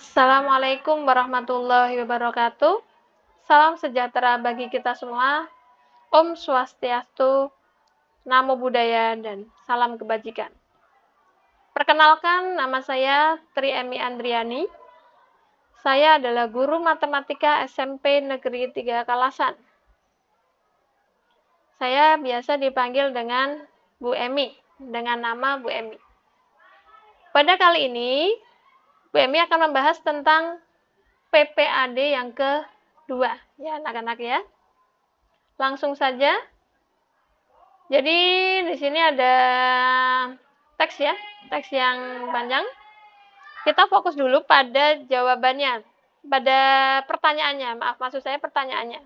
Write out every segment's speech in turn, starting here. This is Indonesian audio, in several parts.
Assalamualaikum warahmatullahi wabarakatuh. Salam sejahtera bagi kita semua. Om Swastiastu, Namo Buddhaya, dan salam kebajikan. Perkenalkan, nama saya Tri Emi Andriani. Saya adalah guru matematika SMP Negeri 3 Kalasan. Saya biasa dipanggil dengan Bu Emi, dengan nama Bu Emi. Pada kali ini, Bu Emi akan membahas tentang PPAD yang kedua, ya anak-anak ya. Langsung saja. Jadi di sini ada teks ya, teks yang panjang. Kita fokus dulu pada jawabannya, pada pertanyaannya. Maaf, maksud saya pertanyaannya.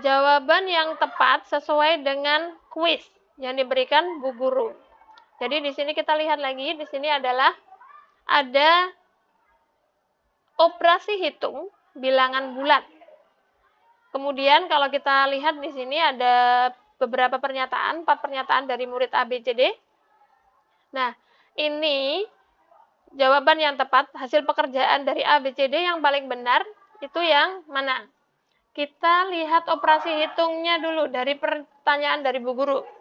Jawaban yang tepat sesuai dengan kuis yang diberikan Bu Guru. Jadi di sini kita lihat lagi, di sini adalah ada operasi hitung bilangan bulat. Kemudian kalau kita lihat di sini ada beberapa pernyataan, 4 pernyataan dari murid ABCD. Nah, ini jawaban yang tepat, hasil pekerjaan dari ABCD yang paling benar, itu yang mana? Kita lihat operasi hitungnya dulu dari pertanyaan dari Bu Guru.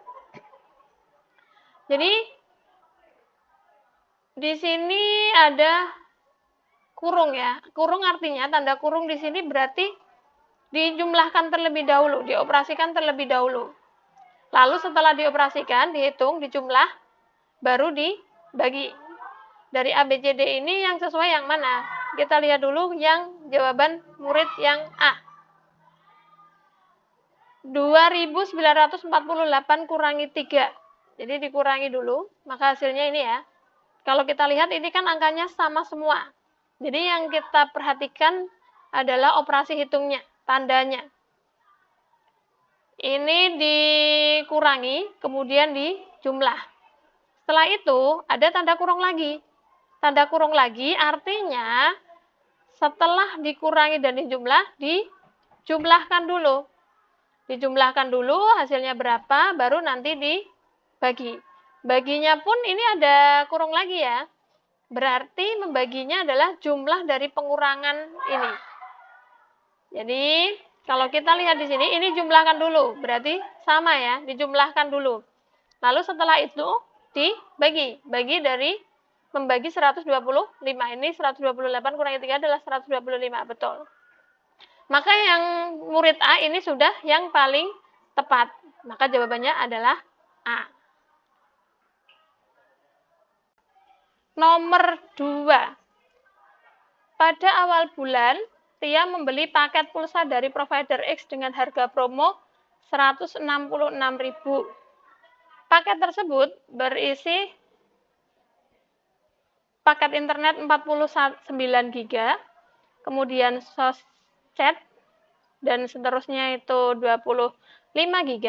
Jadi, di sini ada kurung ya. Kurung artinya, tanda kurung di sini berarti dijumlahkan terlebih dahulu, dioperasikan terlebih dahulu. Lalu setelah dioperasikan, dihitung, dijumlah, baru dibagi. Dari ABCD ini yang sesuai yang mana? Kita lihat dulu yang jawaban murid yang A. 2.948 kurangi 3. Jadi dikurangi dulu, maka hasilnya ini ya. Kalau kita lihat ini kan angkanya sama semua. Jadi yang kita perhatikan adalah operasi hitungnya, tandanya. Ini dikurangi, kemudian dijumlah. Setelah itu ada tanda kurung lagi. Tanda kurung lagi artinya setelah dikurangi dan dijumlah, dijumlahkan dulu. Dijumlahkan dulu hasilnya berapa, baru nanti dibagi. Baginya pun ini ada kurung lagi ya. Berarti membaginya adalah jumlah dari pengurangan ini. Jadi kalau kita lihat di sini, ini jumlahkan dulu. Berarti sama ya, dijumlahkan dulu. Lalu setelah itu dibagi. Bagi dari membagi 125. Ini 128 kurangi 3 adalah 125, betul. Maka yang murid A ini sudah yang paling tepat. Maka jawabannya adalah A. Nomor 2. Pada awal bulan, Tia membeli paket pulsa dari provider X dengan harga promo 166.000. Paket tersebut berisi paket internet 49 GB, kemudian chat, dan seterusnya itu 25 GB,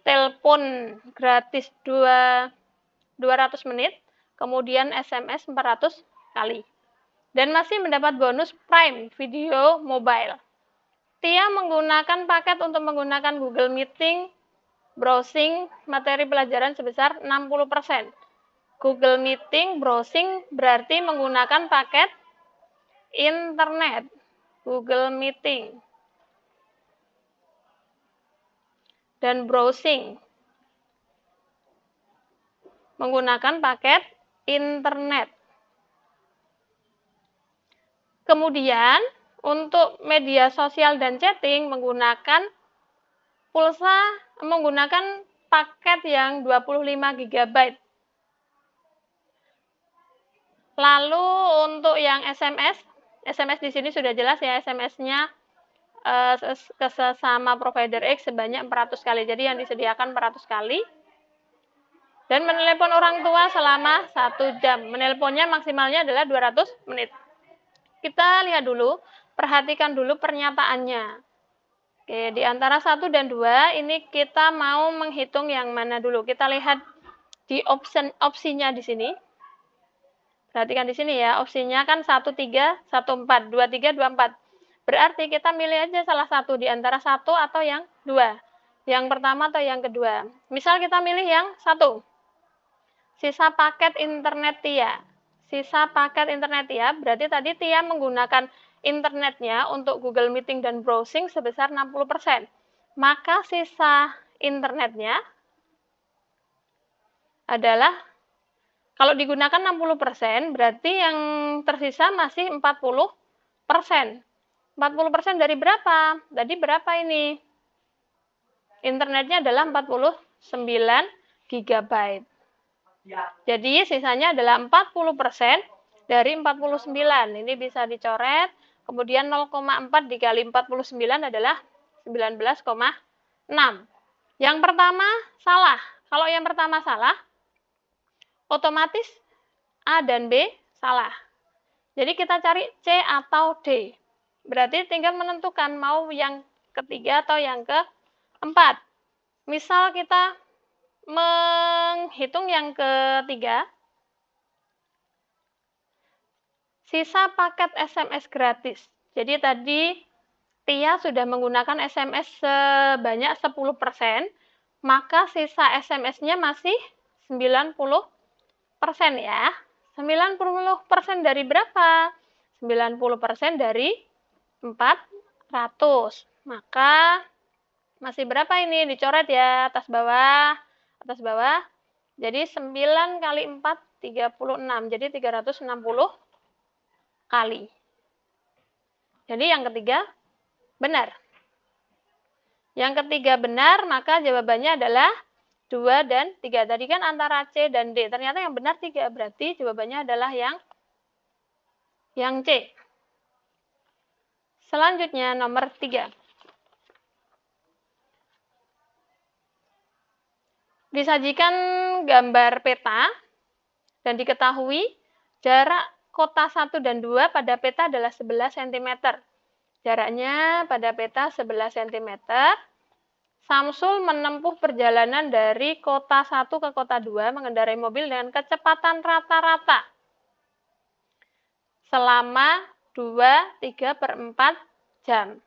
telepon gratis 200 menit, kemudian SMS 400 kali. Dan masih mendapat bonus Prime Video Mobile. Tia menggunakan paket untuk menggunakan Google Meeting, browsing materi pelajaran sebesar 60%. Google Meeting, browsing berarti menggunakan paket internet. Google Meeting dan browsing menggunakan paket internet. Kemudian untuk media sosial dan chatting menggunakan pulsa, menggunakan paket yang 25 GB. Lalu untuk yang SMS di sini sudah jelas ya, SMS-nya ke sesama provider X sebanyak 400 kali. Jadi yang disediakan 400 kali. Dan menelepon orang tua selama 1 jam. Menelponnya maksimalnya adalah 200 menit. Kita lihat dulu, perhatikan dulu pernyataannya. Oke, di antara 1 dan 2, ini kita mau menghitung yang mana dulu. Kita lihat di opsinya di sini. Perhatikan di sini ya, opsinya kan 1, 3, 1, 4, 2, 3, 2, 4. Berarti kita milih aja salah satu di antara 1 atau yang 2. Yang pertama atau yang kedua. Misal kita milih yang 1. sisa paket internet Tia. Sisa paket internet Tia, berarti tadi Tia menggunakan internetnya untuk Google Meeting dan browsing sebesar 60%. Maka sisa internetnya adalah, kalau digunakan 60%, berarti yang tersisa masih 40%. 40% dari berapa? Tadi berapa ini? Internetnya adalah 49 GB. Jadi sisanya adalah 40% dari 49. Ini bisa dicoret. Kemudian 0,4 dikali 49 adalah 19,6. Yang pertama salah. Kalau yang pertama salah, otomatis A dan B salah. Jadi kita cari C atau D. Berarti tinggal menentukan mau yang ketiga atau yang keempat. Misal kita menghitung yang ketiga, sisa paket SMS gratis. Jadi tadi Tia sudah menggunakan SMS sebanyak 10%, maka sisa SMS-nya masih 90% ya. 90% dari berapa? 90% dari 400. Maka masih berapa ini? Dicoret ya, atas bawah. Atas bawah. Jadi 9 kali 4, 36. Jadi 360 kali. Jadi yang ketiga benar. Yang ketiga benar, maka jawabannya adalah 2 dan 3. Tadi kan antara C dan D. Ternyata yang benar 3. Berarti jawabannya adalah yang C. Selanjutnya nomor 3. Disajikan gambar peta dan diketahui jarak kota 1 dan 2 pada peta adalah 11 cm. Jaraknya pada peta 11 cm. Samsul menempuh perjalanan dari kota 1 ke kota 2 mengendarai mobil dengan kecepatan rata-rata selama 2/3/4 jam.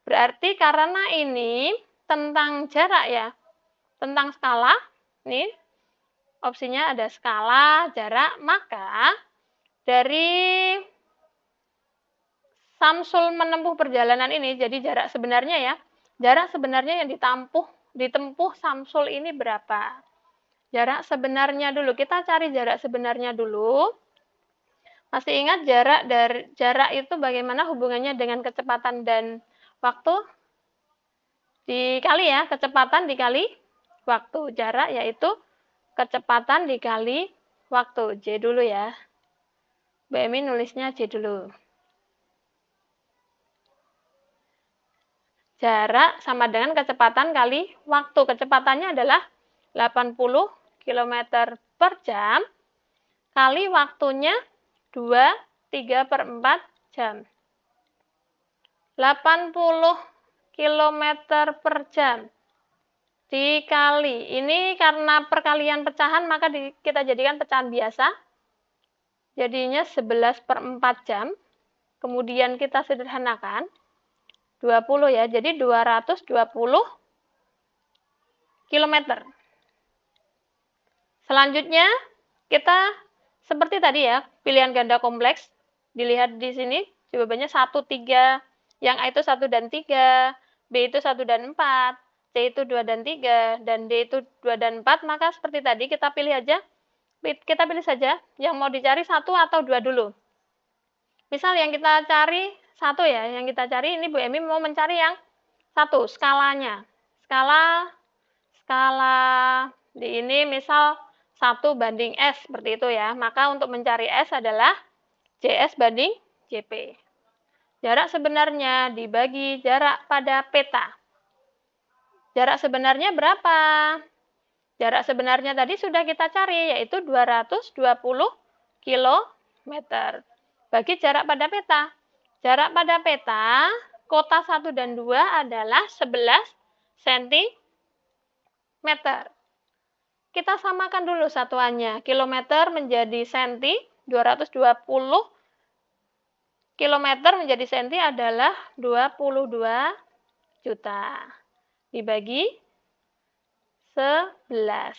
Berarti karena ini tentang jarak ya, tentang skala, nih opsinya ada skala, jarak, maka dari Samsul menempuh perjalanan ini, jadi jarak sebenarnya ya, jarak sebenarnya yang ditempuh Samsul ini berapa? Jarak sebenarnya dulu, kita cari jarak sebenarnya dulu. Masih ingat jarak itu bagaimana hubungannya dengan kecepatan dan waktu? Dikali ya, kecepatan dikali waktu. Jarak yaitu kecepatan dikali waktu. J dulu ya. BMI nulisnya J dulu. Jarak sama dengan kecepatan kali waktu. Kecepatannya adalah 80 km per jam kali waktunya 2/3/4 jam. 80 km per jam dikali, ini karena perkalian pecahan maka kita jadikan pecahan biasa, jadinya 11/4 jam, kemudian kita sederhanakan 20 ya, jadi 220 km. Selanjutnya kita seperti tadi ya, pilihan ganda kompleks, dilihat di sini jawabannya 1, 3, yang A itu 1 dan 3, B itu 1 dan 4, C itu 2 dan 3, dan D itu 2 dan 4, maka seperti tadi kita pilih saja yang mau dicari 1 atau 2 dulu. Misal yang kita cari 1 ya, yang kita cari ini Bu Emi mau mencari yang 1, skalanya. Skala di ini misal 1 banding S, seperti itu ya. Maka untuk mencari S adalah JS banding JP. Jarak sebenarnya dibagi jarak pada peta. Jarak sebenarnya berapa? Jarak sebenarnya tadi sudah kita cari, yaitu 220 km. Bagi jarak pada peta. Jarak pada peta, kota 1 dan 2 adalah 11 cm. Kita samakan dulu satuannya. Kilometer menjadi senti, 220 kilometer menjadi senti adalah 22 juta. Dibagi 11.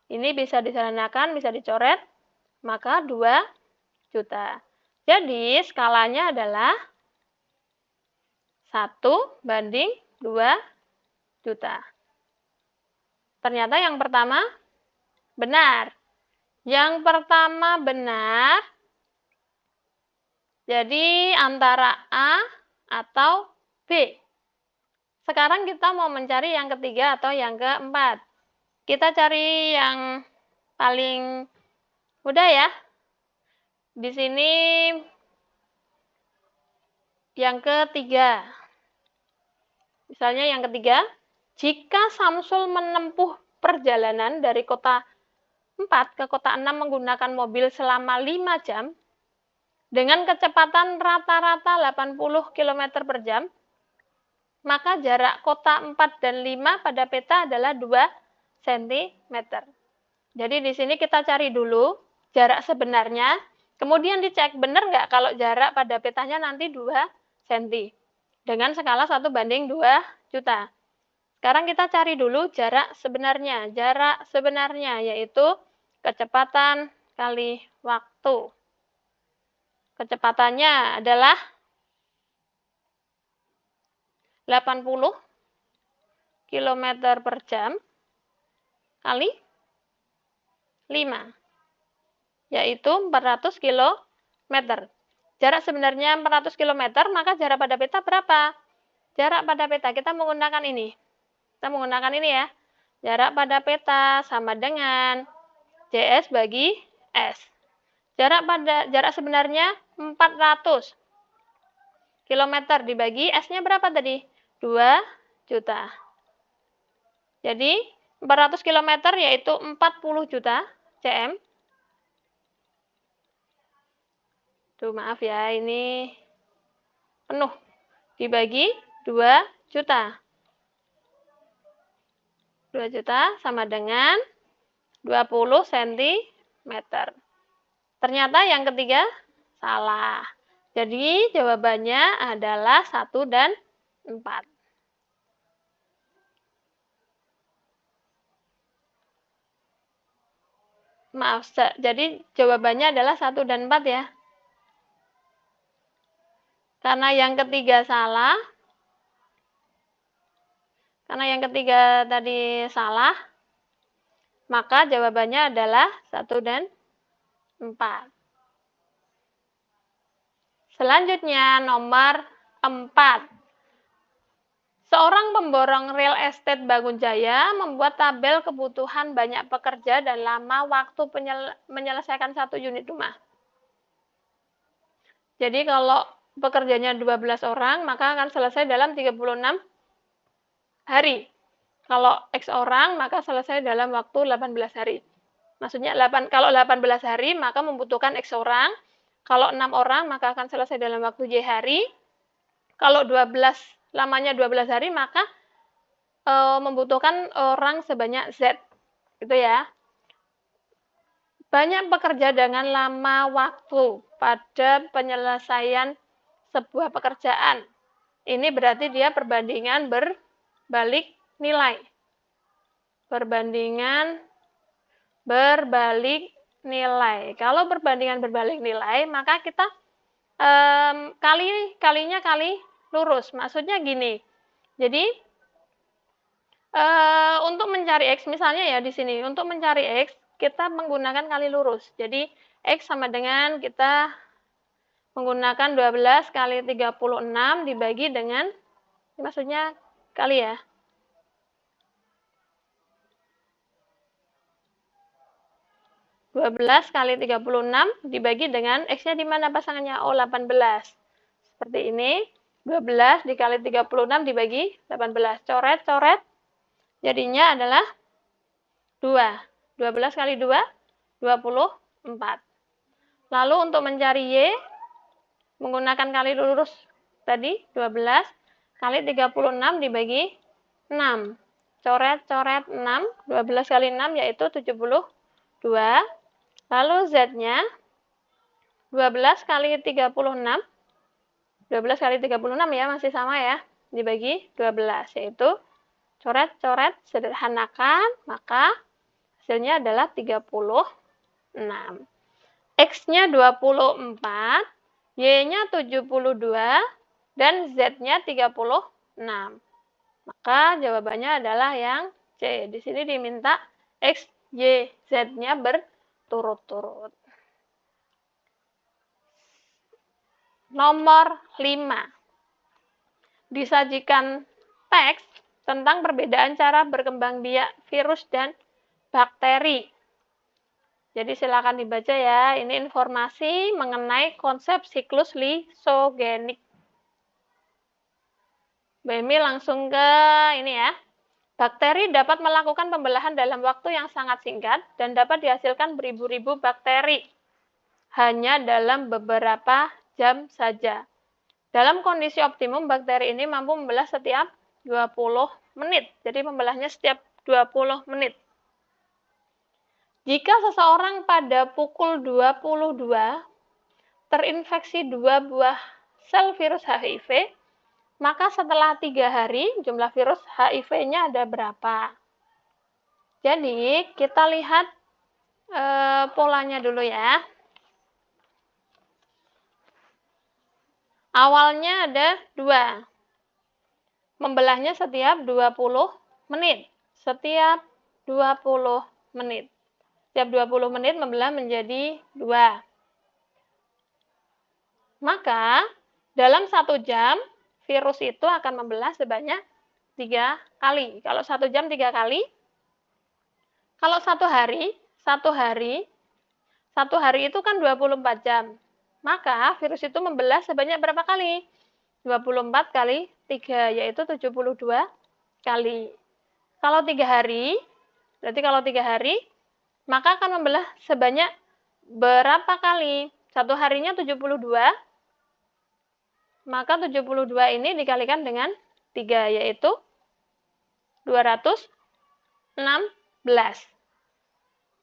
Ini bisa disederhanakan, bisa dicoret, maka 2 juta. Jadi skalanya adalah 1:2 juta. Ternyata yang pertama benar. Yang pertama benar, jadi antara A atau B. Sekarang kita mau mencari yang ketiga atau yang keempat. Kita cari yang paling mudah ya. Di sini yang ketiga. Misalnya yang ketiga, jika Samsul menempuh perjalanan dari kota 4 ke kota 6 menggunakan mobil selama 5 jam, dengan kecepatan rata-rata 80 km per jam, maka jarak kota 4 dan 5 pada peta adalah 2 cm. Jadi di sini kita cari dulu jarak sebenarnya, kemudian dicek benar nggak kalau jarak pada petanya nanti 2 cm. Dengan skala 1:2 juta. Sekarang kita cari dulu jarak sebenarnya. Jarak sebenarnya yaitu kecepatan kali waktu. Kecepatannya adalah 80 km per jam kali 5, yaitu 400 km. Jarak sebenarnya 400 km, maka jarak pada peta berapa? Jarak pada peta kita menggunakan ini. Kita menggunakan ini ya. Jarak pada peta sama dengan JS bagi S. Jarak sebenarnya 400 km dibagi S-nya berapa tadi? 2 juta. Jadi 400 km yaitu 40 juta cm. Tuh maaf ya, ini penuh. Dibagi 2 juta. 2 juta sama dengan 20 cm. Ternyata yang ketiga salah. Jadi jawabannya adalah 1 dan 4. Maaf, jadi jawabannya adalah 1 dan 4 ya. Karena yang ketiga salah. Karena yang ketiga tadi salah, maka jawabannya adalah 1 dan 4. Selanjutnya nomor 4. Seorang pemborong real estate Bangunjaya membuat tabel kebutuhan banyak pekerja dan lama waktu menyelesaikan 1 unit rumah. Jadi kalau pekerjanya 12 orang, maka akan selesai dalam 36 hari. Kalau X orang, maka selesai dalam waktu 18 hari. Maksudnya kalau 18 hari, maka membutuhkan X orang. Kalau 6 orang, maka akan selesai dalam waktu Y hari. Kalau lamanya 12 hari, maka membutuhkan orang sebanyak Z. Gitu ya. Banyak pekerja dengan lama waktu pada penyelesaian sebuah pekerjaan. Ini berarti dia perbandingan berbalik nilai. Perbandingan berbalik nilai. Kalau perbandingan berbalik nilai, maka kita kalinya kali lurus. Maksudnya gini. Jadi untuk mencari X, misalnya ya di sini, untuk mencari X, kita menggunakan kali lurus. Jadi X sama dengan kita menggunakan 12 kali 36 dibagi dengan, maksudnya kali ya. 12 kali 36 dibagi dengan X-nya di mana pasangannya? Oh, 18. Seperti ini. 12 dikali 36 dibagi 18. Coret-coret. Jadinya adalah 2. 12 kali 2, 24. Lalu untuk mencari Y, menggunakan kali lurus tadi, 12 kali 36 dibagi 6. Coret-coret 6. 12 kali 6 yaitu 72. Lalu Z-nya 12 kali 36. 12 kali 36 ya, masih sama ya. Dibagi 12, yaitu coret-coret sederhanakan, maka Hasilnya adalah 36. X-nya 24, Y-nya 72, dan Z-nya 36. Maka jawabannya adalah yang C. Di sini diminta X, Y, Z-nya berturut-turut. Nomor 5. Disajikan teks tentang perbedaan cara berkembang biak virus dan bakteri. Jadi silakan dibaca ya, ini informasi mengenai konsep siklus lisogenik. Bemi langsung ke ini ya. Bakteri dapat melakukan pembelahan dalam waktu yang sangat singkat dan dapat dihasilkan beribu-ribu bakteri hanya dalam beberapa jam saja. Dalam kondisi optimum, bakteri ini mampu membelah setiap 20 menit. Jadi membelahnya setiap 20 menit. Jika seseorang pada pukul 22 terinfeksi 2 buah sel virus HIV, maka setelah 3 hari jumlah virus HIV-nya ada berapa? Jadi kita lihat polanya dulu ya. Awalnya ada 2. Membelahnya setiap 20 menit. Setiap 20 menit. Setiap 20 menit membelah menjadi 2. Maka, dalam 1 jam, virus itu akan membelah sebanyak 3 kali. Kalau 1 jam 3 kali, kalau 1 hari itu kan 24 jam. Maka, virus itu membelah sebanyak berapa kali? 24 kali 3, yaitu 72 kali. Kalau 3 hari, berarti kalau 3 hari, maka akan membelah sebanyak berapa kali? 1 harinya 72, maka 72 ini dikalikan dengan 3, yaitu 216.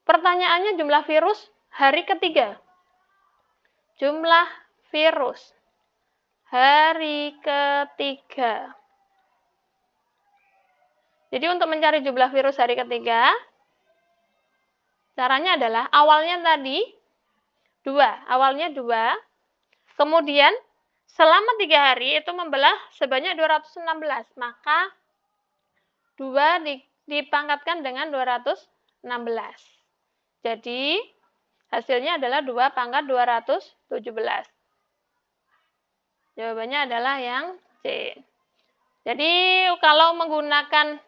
Pertanyaannya jumlah virus hari ketiga. Jumlah virus hari ketiga. Jadi untuk mencari jumlah virus hari ketiga, caranya adalah awalnya tadi 2, kemudian selama 3 hari itu membelah sebanyak 216, maka 2 dipangkatkan dengan 216. Jadi hasilnya adalah 2 pangkat 217. Jawabannya adalah yang C. Jadi kalau menggunakan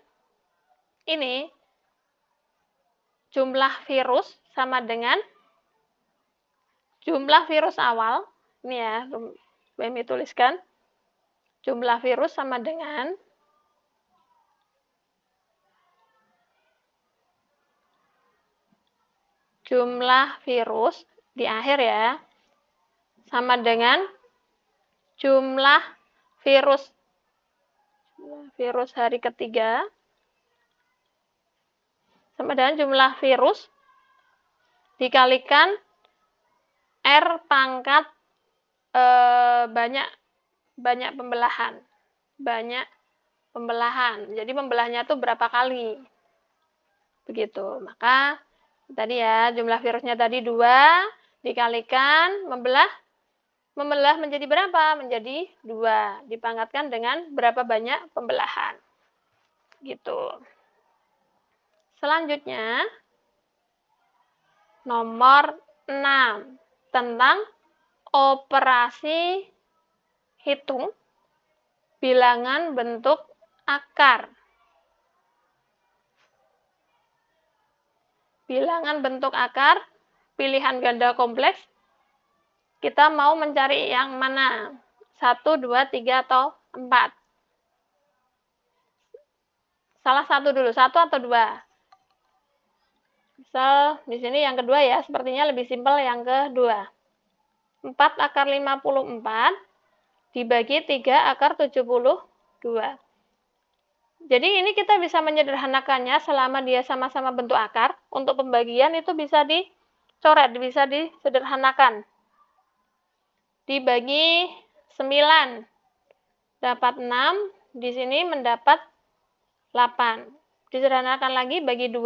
ini, jumlah virus sama dengan jumlah virus awal. Ini ya, Bemi tuliskan. Jumlah virus sama dengan jumlah virus di akhir ya, sama dengan jumlah virus hari ketiga sama dengan jumlah virus dikalikan R pangkat banyak pembelahan. Jadi pembelahnya itu berapa kali. Begitu. Maka tadi ya, jumlah virusnya tadi 2 dikalikan membelah menjadi berapa? Menjadi 2. Dipangkatkan dengan berapa banyak pembelahan. Gitu. Selanjutnya, nomor 6. Tentang operasi hitung bilangan bentuk akar. Bilangan bentuk akar, pilihan ganda kompleks, kita mau mencari yang mana? 1, 2, 3, atau 4? Salah satu dulu, 1 atau 2? Misal di sini yang kedua ya, sepertinya lebih simpel yang kedua. 4 akar 54 dibagi 3 akar 72. Jadi ini kita bisa menyederhanakannya selama dia sama-sama bentuk akar. Untuk pembagian itu bisa dicoret, bisa disederhanakan. Dibagi 9 dapat 6, di sini mendapat 8. Disederhanakan lagi, bagi 2,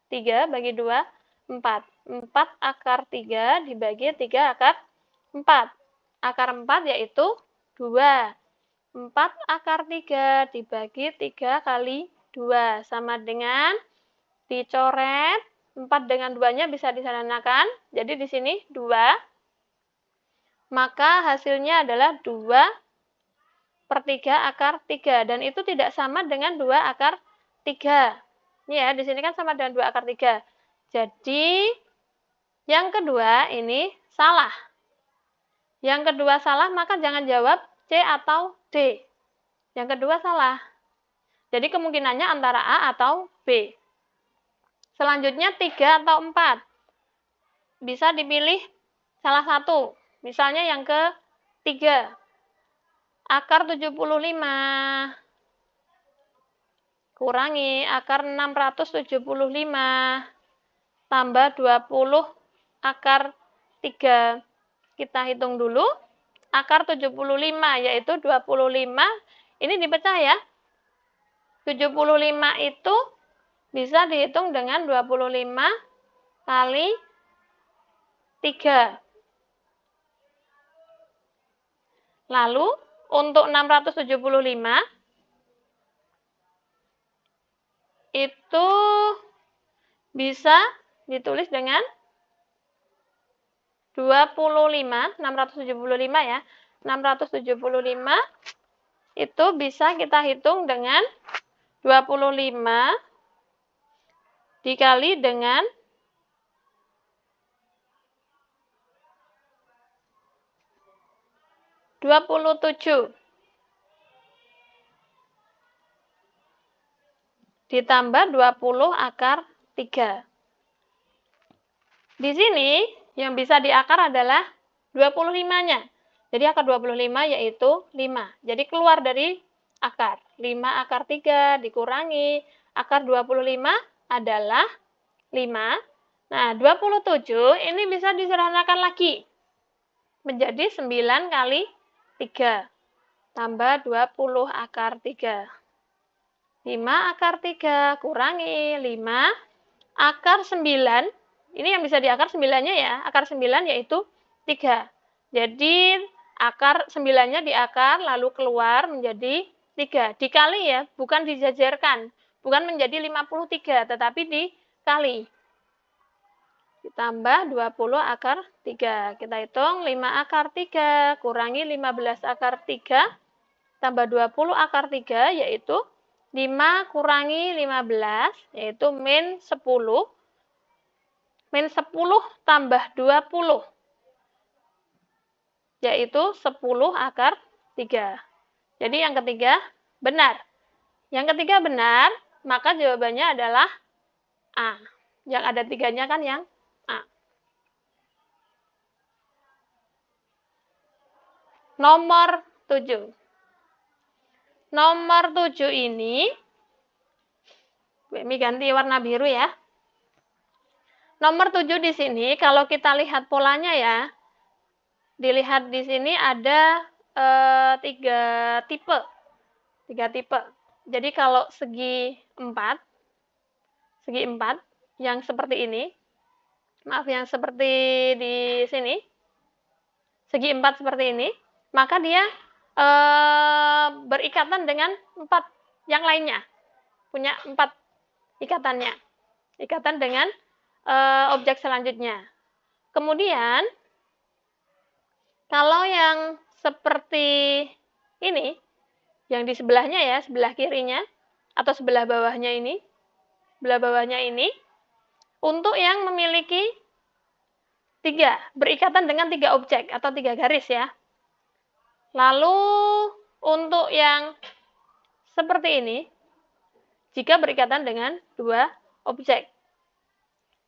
3 bagi 2, 4. 4 akar 3 dibagi 3 akar 4. Akar 4 yaitu 2. 4 akar 3 dibagi 3 kali 2. Sama dengan dicoret. 4 dengan 2-nya bisa disederhanakan. Jadi di sini 2. Maka hasilnya adalah 2/3 akar 3. Dan itu tidak sama dengan 2 akar 3. Ini ya, di sini kan sama dengan 2 akar 3. Jadi, yang kedua ini salah. Yang kedua salah, maka jangan jawab C atau D. Yang kedua salah. Jadi kemungkinannya antara A atau B. Selanjutnya 3 atau 4. Bisa dipilih salah satu. Misalnya yang ketiga. Akar 75. Kurangi akar 675. Tambah 20 akar 3. Kita hitung dulu. Akar 75 yaitu 25. Ini dipecah ya. 75 itu bisa dihitung dengan 25 kali 3. Lalu untuk 675 itu bisa ditulis dengan 25, 675 ya. 675 itu bisa kita hitung dengan 25 dikali dengan 27 ditambah 20 akar 3. Di sini yang bisa diakar adalah 25-nya. Jadi akar 25 yaitu 5. Jadi keluar dari akar. 5 akar 3 dikurangi akar 25 adalah 5. Nah, 27 ini bisa disederhanakan lagi. Menjadi 9 kali 3. Tambah 20 akar 3. 5 akar 3 kurangi 5 akar 9. Ini yang bisa diakar 9-nya ya. Akar 9 yaitu 3. Jadi akar 9-nya diakar lalu keluar menjadi 3. Dikali ya, bukan dijajarkan. Bukan menjadi 53, tetapi dikali. Ditambah 20 akar 3. Kita hitung 5 akar 3 kurangi 15 akar 3 tambah 20 akar 3 yaitu 5 kurangi 15 yaitu min 10. Min 10 tambah 20 yaitu 10 akar 3. Jadi yang ketiga benar. Yang ketiga benar, maka jawabannya adalah A. Yang ada 3-nya kan yang A. Nomor 7. Nomor 7 ini, Bemi ganti warna biru ya. Nomor 7 di sini, kalau kita lihat polanya ya, dilihat di sini ada 3 tipe. 3 tipe. Jadi kalau segi 4 yang seperti ini, maaf yang seperti di sini, segi 4 seperti ini, maka dia berikatan dengan 4 yang lainnya. Punya 4 ikatannya. Ikatan dengan objek selanjutnya. Kemudian, kalau yang seperti ini, yang di sebelahnya ya, sebelah kirinya, atau sebelah bawahnya ini, untuk yang memiliki 3, berikatan dengan 3 objek atau 3 garis ya. Lalu, untuk yang seperti ini, jika berikatan dengan 2 objek.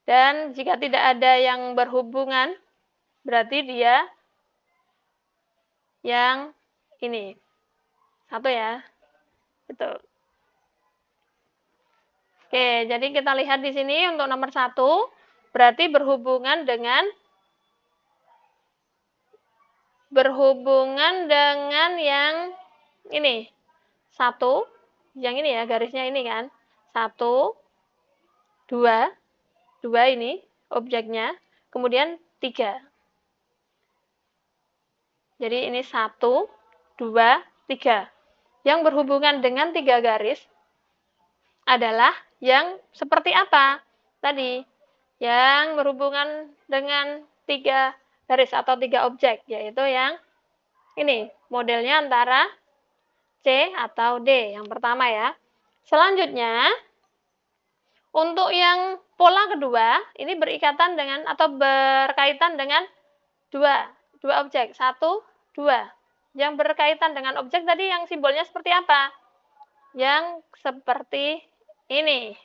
Dan jika tidak ada yang berhubungan, berarti dia yang ini. 1 ya. Betul. Oke, jadi kita lihat di sini untuk nomor 1, berarti berhubungan dengan yang ini. 1, yang ini ya, garisnya ini kan. 1, 2, 2 ini objeknya, kemudian 3. Jadi ini 1, 2, 3. Yang berhubungan dengan 3 garis adalah yang seperti apa? Tadi, yang berhubungan dengan 3 garis atau 3 objek, yaitu yang ini, modelnya antara C atau D, yang pertama ya. Selanjutnya, untuk yang pola kedua, ini berikatan dengan atau berkaitan dengan dua objek, 1, 2. Yang berkaitan dengan objek tadi yang simbolnya seperti apa? Yang seperti ini.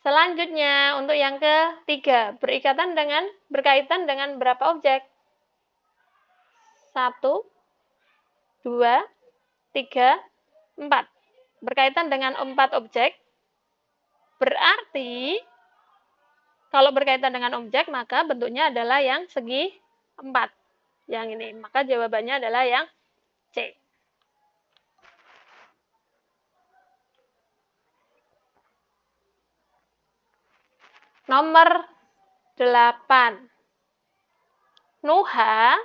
Selanjutnya, untuk yang ketiga, berkaitan dengan berapa objek? 1, 2, 3, 4. Berkaitan dengan 4 objek, berarti kalau berkaitan dengan objek, maka bentuknya adalah yang segi 4. Yang ini, maka jawabannya adalah yang C. Nomor 8. Nuha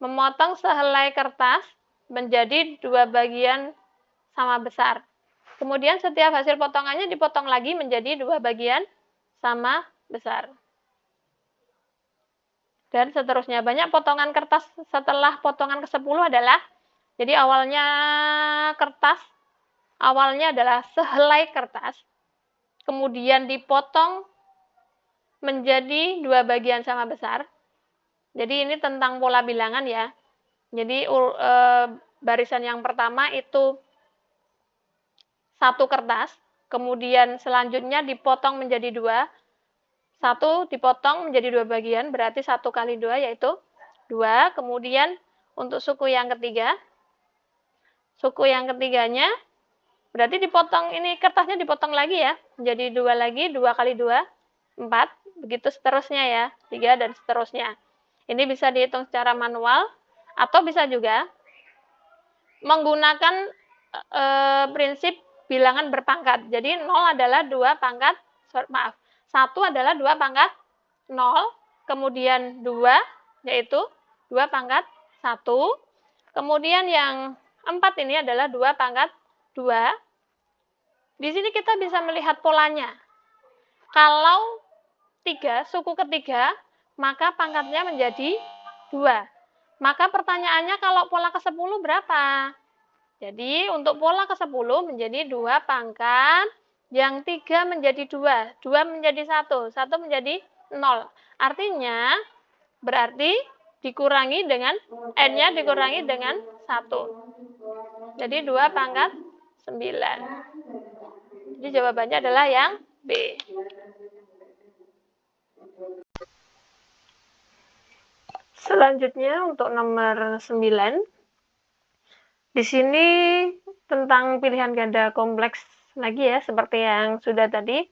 memotong sehelai kertas menjadi 2 bagian sama besar. Kemudian setiap hasil potongannya dipotong lagi menjadi 2 bagian sama besar. Dan seterusnya. Banyak potongan kertas setelah potongan ke-10 adalah, jadi awalnya adalah sehelai kertas, kemudian dipotong menjadi 2 bagian sama besar. Jadi ini tentang pola bilangan ya. Jadi barisan yang pertama itu 1 kertas, kemudian selanjutnya dipotong menjadi 2. 1 dipotong menjadi 2 bagian, berarti 1 kali 2 yaitu 2. Kemudian untuk suku yang ketiganya berarti dipotong, ini kertasnya dipotong lagi ya, menjadi 2 lagi, 2 kali 2, 4, begitu seterusnya ya, 3 dan seterusnya. Ini bisa dihitung secara manual, atau bisa juga menggunakan prinsip bilangan berpangkat. Jadi 0 adalah 2 pangkat, 1 adalah 2 pangkat 0, kemudian 2 yaitu 2 pangkat 1, kemudian yang 4 ini adalah 2 pangkat 2. Di sini kita bisa melihat polanya. Kalau 3, suku ketiga, maka pangkatnya menjadi 2. Maka pertanyaannya kalau pola ke-10 berapa? Jadi untuk pola ke-10 menjadi 2 pangkat, yang 3 menjadi 2, 2 menjadi 1, 1 menjadi 0. Artinya berarti dikurangi dengan N-nya dikurangi dengan 1. Jadi 2 pangkat 9. Jadi jawabannya adalah yang B. Selanjutnya untuk nomor 9. Di sini tentang pilihan ganda kompleks lagi ya, seperti yang sudah tadi.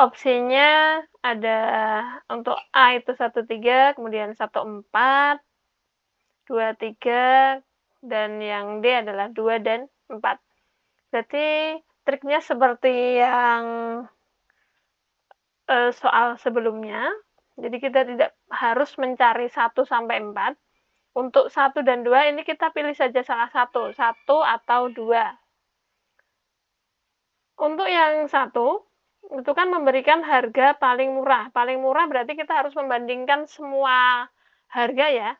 Opsinya ada untuk A itu 1,3, kemudian 1,4, 2,3, dan yang D adalah 2 dan 4. Berarti triknya seperti yang soal sebelumnya. Jadi kita tidak harus mencari 1 sampai 4. Untuk 1 dan 2 ini kita pilih saja salah satu, 1 atau 2. Untuk yang 1, itu kan memberikan harga paling murah. Paling murah berarti kita harus membandingkan semua harga ya.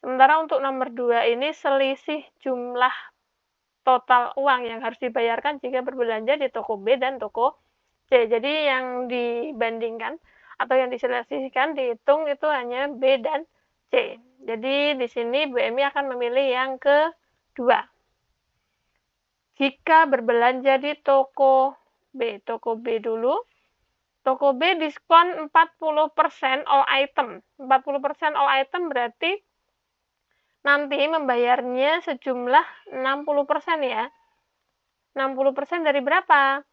Sementara untuk nomor 2 ini selisih jumlah total uang yang harus dibayarkan jika berbelanja di toko B dan toko C. Jadi yang dibandingkan atau yang diselisihkan dihitung itu hanya B dan C. Jadi di sini BMI akan memilih yang kedua. Jika berbelanja di toko B dulu. Toko B diskon 40% all item. 40% all item berarti nanti membayarnya sejumlah 60% ya. 60% dari berapa?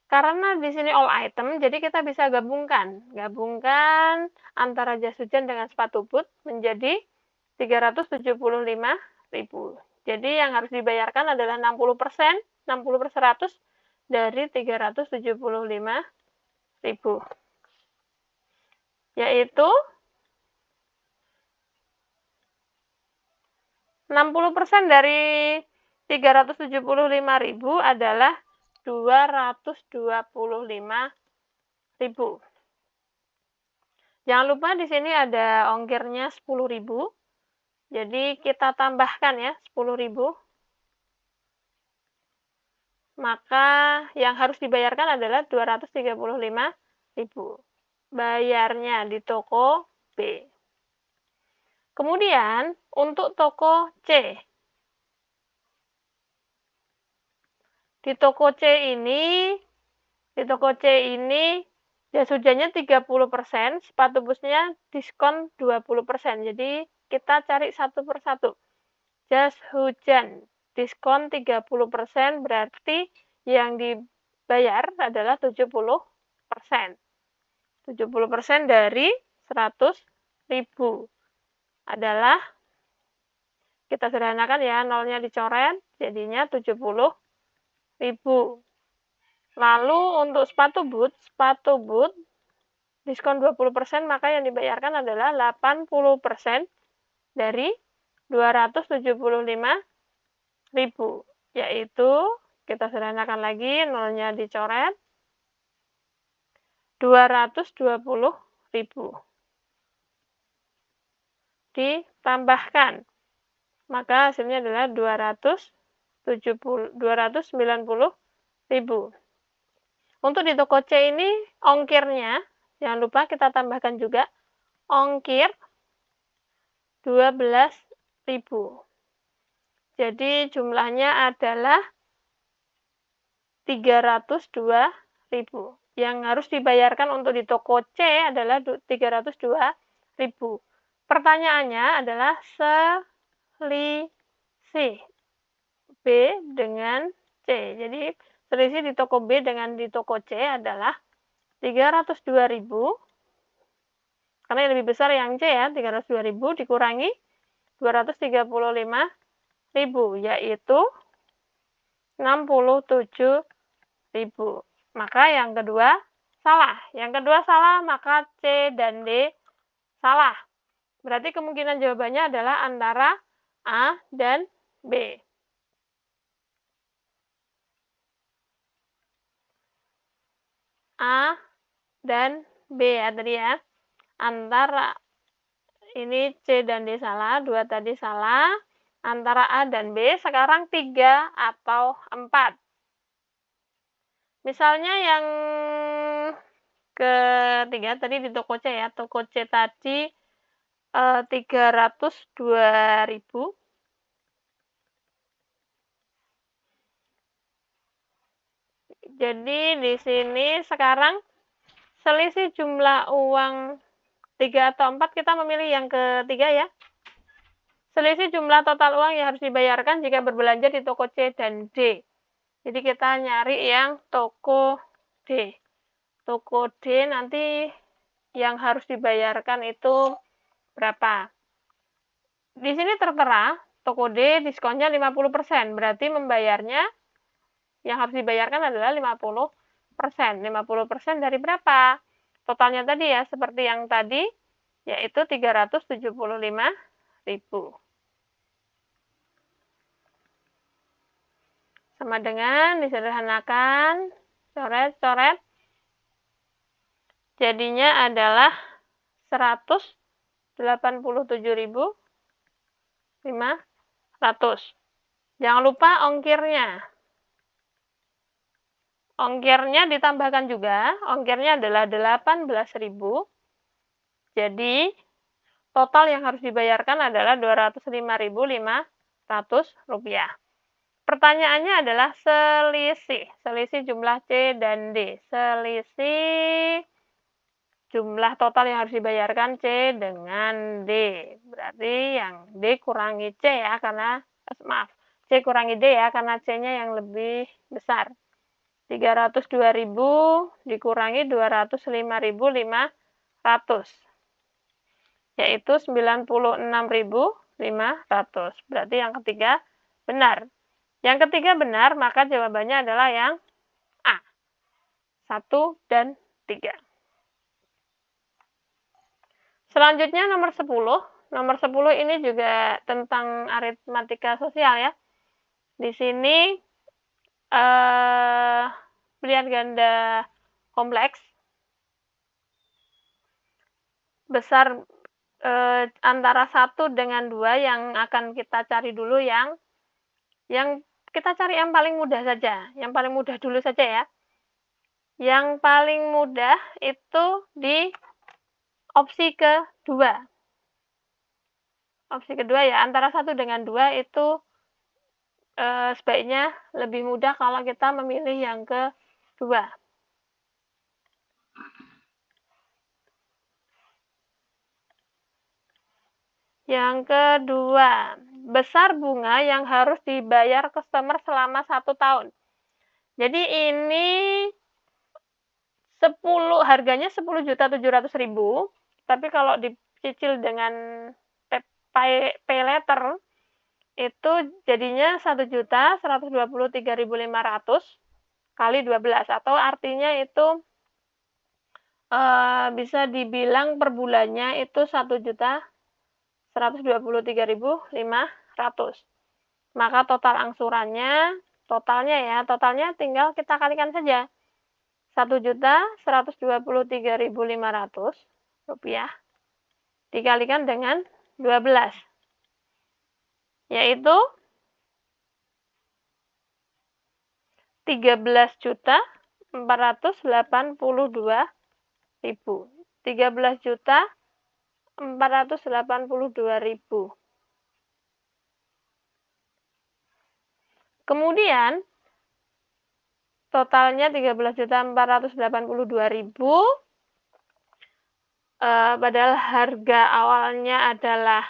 Karena di sini all item, jadi kita bisa gabungkan antara jas hujan dengan sepatu boot menjadi 375.000. Jadi yang harus dibayarkan adalah 60%, 60/100 dari 375.000. yaitu 60% dari 375.000 adalah 225.000. Jangan lupa di sini ada ongkirnya 10.000. Jadi kita tambahkan ya 10.000. Maka yang harus dibayarkan adalah 235.000. Bayarnya di toko B. Kemudian untuk toko C. Di toko C ini jas hujannya 30%, sepatu busnya diskon 20%. Jadi kita cari satu persatu. Jas hujan diskon 30%, berarti yang dibayar adalah 70%. 70% dari 100.000 adalah, kita sederhanakan ya, nolnya dicoret, jadinya 70.000. Lalu untuk sepatu boot diskon 20%, maka yang dibayarkan adalah 80% dari 275.000, yaitu kita sederhanakan lagi, nolnya dicoret, 220.000. Ditambahkan, maka hasilnya adalah 290.000. Untuk di toko C ini ongkirnya, jangan lupa kita tambahkan juga ongkir 12.000. Jadi jumlahnya adalah 302.000. Yang harus dibayarkan untuk di toko C adalah 302.000. Pertanyaannya adalah selisih B dengan C. Jadi selisih di toko B dengan di toko C adalah 302.000. Karena yang lebih besar yang C ya, 302.000 dikurangi 235.000, yaitu 67.000. Maka yang kedua salah. Yang kedua salah, maka C dan D salah. Berarti kemungkinan jawabannya adalah antara A dan B. A dan B ya tadi ya. Antara ini C dan D salah, 2 tadi salah. Antara A dan B, sekarang 3 atau 4. Misalnya yang ketiga tadi di toko C ya. Toko C tadi 302.000. Jadi di sini sekarang selisih jumlah uang 3 atau 4, kita memilih yang ketiga ya. Selisih jumlah total uang yang harus dibayarkan jika berbelanja di toko C dan D. Jadi kita nyari yang toko D. Toko D nanti yang harus dibayarkan itu berapa? Di sini tertera toko D diskonnya 50%, berarti membayarnya yang harus dibayarkan adalah 50%. 50% dari berapa? Totalnya tadi ya, seperti yang tadi, yaitu 375.000. Sama dengan disederhanakan, coret-coret, jadinya adalah 187.500. Jangan lupa ongkirnya. Ongkirnya ditambahkan juga, ongkirnya adalah 18.000. Jadi total yang harus dibayarkan adalah 205.500 rupiah. Pertanyaannya adalah selisih jumlah C dan D. Selisih jumlah total yang harus dibayarkan C dengan D. Berarti yang D kurangi C ya, karena C kurangi D ya, karena C-nya yang lebih besar. 302.000 dikurangi 205.500, yaitu 96.500. Berarti yang ketiga benar. Yang ketiga benar, maka jawabannya adalah yang A. 1 dan 3. Selanjutnya nomor 10. Nomor 10 ini juga tentang aritmatika sosial ya. Di sini pilihan ganda kompleks besar antara 1 dengan 2 yang akan kita cari dulu yang kita cari yang paling mudah saja, yang paling mudah dulu saja ya. Yang paling mudah itu di opsi kedua. Opsi kedua ya, antara 1 dengan 2 itu sebaiknya lebih mudah kalau kita memilih yang kedua. Yang kedua, besar bunga yang harus dibayar customer selama 1 tahun. Jadi ini harganya 10.700.000, tapi kalau dicicil dengan pay letter itu jadinya 1.123.500 kali 12, atau artinya itu bisa dibilang per bulannya itu 1.123.500. Maka total angsurannya, totalnya tinggal kita kalikan saja. 1.123.500 rupiah dikalikan dengan 12, yaitu 13.482.000. 13.482.000. Kemudian totalnya 13.482.000, padahal harga awalnya adalah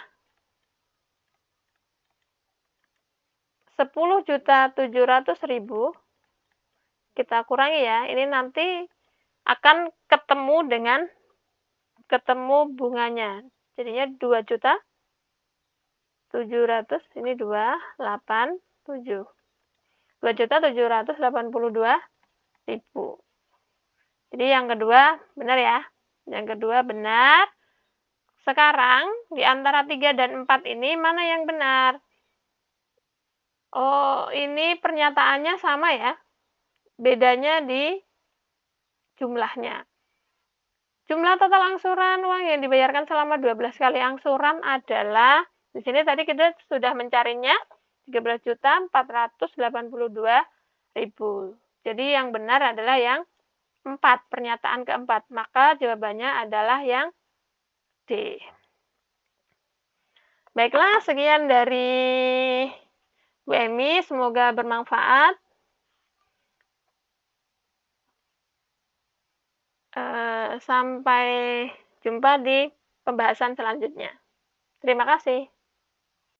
10.700.000. Kita kurangi ya, ini nanti akan ketemu bunganya. Jadinya 2.700.000, ini 287. 2.782.000. Jadi yang kedua benar ya. Yang kedua benar. Sekarang di antara 3 dan 4 ini mana yang benar? Oh, ini pernyataannya sama ya. Bedanya di jumlahnya. Jumlah total angsuran uang yang dibayarkan selama 12 kali angsuran adalah, di sini tadi kita sudah mencarinya 13.482.000. Jadi yang benar adalah yang 4, pernyataan keempat. Maka jawabannya adalah yang D. Baiklah, sekian dari Bu Emi, semoga bermanfaat. Sampai jumpa di pembahasan selanjutnya. Terima kasih.